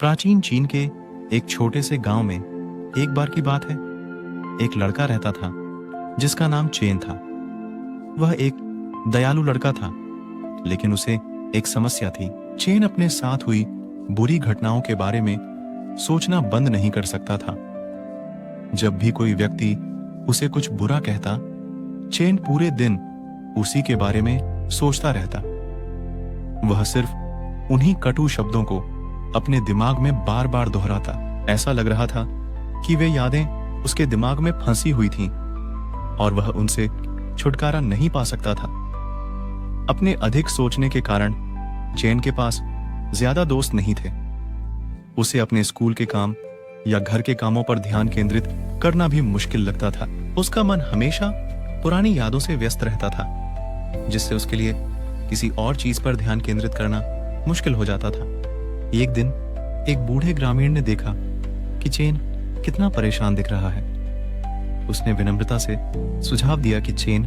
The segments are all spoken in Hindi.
प्राचीन चीन के एक छोटे से गांव में एक बार की बात है, एक लड़का रहता था जिसका नाम चेन था। वह एक दयालु लड़का था, लेकिन उसे एक समस्या थी। चेन अपने साथ हुई बुरी घटनाओं के बारे में सोचना बंद नहीं कर सकता था। जब भी कोई व्यक्ति उसे कुछ बुरा कहता, चेन पूरे दिन उसी के बारे में सोचता रहता। वह सिर्फ उन्हीं कटु शब्दों को अपने दिमाग में बार बार दोहराता। ऐसा लग रहा था कि वे यादें उसके दिमाग में फंसी हुई थीं और वह उनसे छुटकारा नहीं पा सकता था। अपने अधिक सोचने के कारण चेन के पास ज्यादा दोस्त नहीं थे। उसे अपने स्कूल के काम या घर के कामों पर ध्यान केंद्रित करना भी मुश्किल लगता था। उसका मन हमेशा पुरानी यादों से व्यस्त रहता था, जिससे उसके लिए किसी और चीज पर ध्यान केंद्रित करना मुश्किल हो जाता था। एक दिन एक बूढ़े ग्रामीण ने देखा कि चेन कितना परेशान दिख रहा है। उसने विनम्रता से सुझाव दिया कि चेन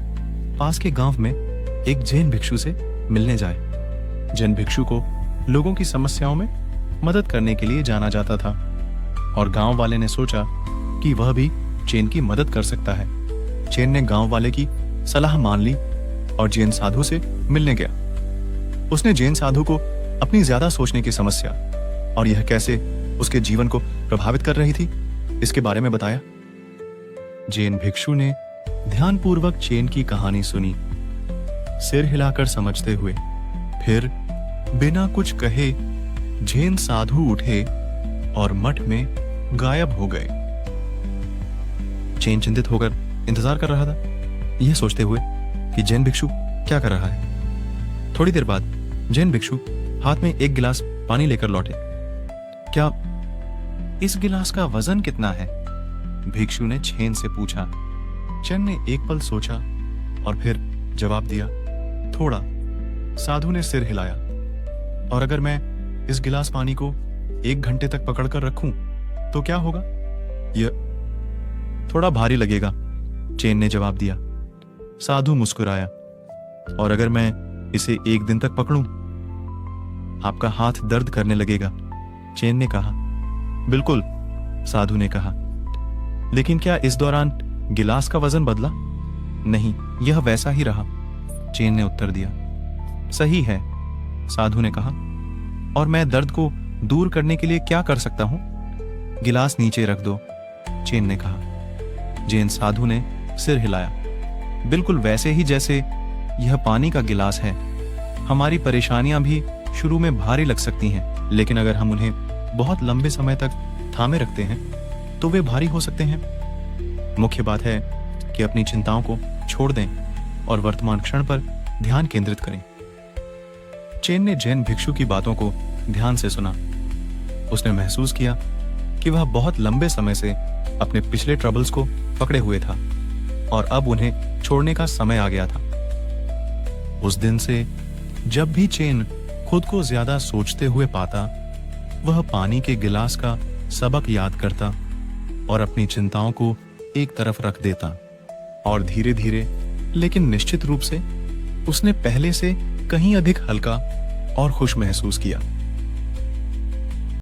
पास के गांव में एक जैन भिक्षु से मिलने जाए। जैन भिक्षु को लोगों की समस्याओं में मदद करने के लिए जाना जाता था और गांव वाले ने सोचा कि वह भी चेन की मदद कर सकता है। चेन ने गांव वाले की सलाह मान ली और जैन साधु से मिलने गया। उसने जैन साधु को अपनी ज्यादा सोचने की समस्या और यह कैसे उसके जीवन को प्रभावित कर रही थी, इसके बारे में बताया। जैन भिक्षु ने ध्यानपूर्वक चेन की कहानी सुनी, सिर हिलाकर समझते हुए। फिर बिना कुछ कहे जैन साधु उठे और मठ में गायब हो गए। चेन चिंतित होकर इंतजार कर रहा था, यह सोचते हुए कि जैन भिक्षु क्या कर रहा है। थोड़ी देर बाद जैन भिक्षु हाथ में एक गिलास पानी लेकर लौटे। क्या इस गिलास का वजन कितना है? भिक्षु ने चेन से पूछा। चेन ने एक पल सोचा और फिर जवाब दिया, थोड़ा। साधु ने सिर हिलाया। और अगर मैं इस गिलास पानी को 1 घंटे तक पकड़कर रखूं तो क्या होगा? यह थोड़ा भारी लगेगा, चेन ने जवाब दिया। साधु मुस्कुराया। और अगर मैं इसे 1 दिन तक पकड़ूं, आपका हाथ दर्द करने लगेगा, चेन ने कहा। बिल्कुल, साधु ने कहा। लेकिन क्या इस दौरान गिलास का वजन बदला? नहीं, यह वैसा ही रहा, चेन ने उत्तर दिया। सही है, साधु ने कहा। और मैं दर्द को दूर करने के लिए क्या कर सकता हूं? गिलास नीचे रख दो, चेन ने कहा। जैन साधु ने सिर हिलाया। बिल्कुल वैसे ही जैसे यह पानी का गिलास है। हमारी परेशानियां भी शुरू में भारी लग सकती हैं, लेकिन अगर हम उन्हें बहुत लंबे समय तक थामे रखते हैं तो वे भारी हो सकते हैं। मुख्य बात है कि अपनी चिंताओं को छोड़ दें और वर्तमान क्षण पर ध्यान केंद्रित करें। चेन ने जैन भिक्षु की बातों को ध्यान से सुना। उसने महसूस किया कि वह बहुत लंबे समय से अपने पिछले ट्रबल्स को पकड़े हुए था और अब उन्हें छोड़ने का समय आ गया था। उस दिन से जब भी चेन खुद को ज्यादा सोचते हुए पाता, वह पानी के गिलास का सबक याद करता और अपनी चिंताओं को एक तरफ रख देता। और धीरे धीरे लेकिन निश्चित रूप से उसने पहले से कहीं अधिक हल्का और खुश महसूस किया।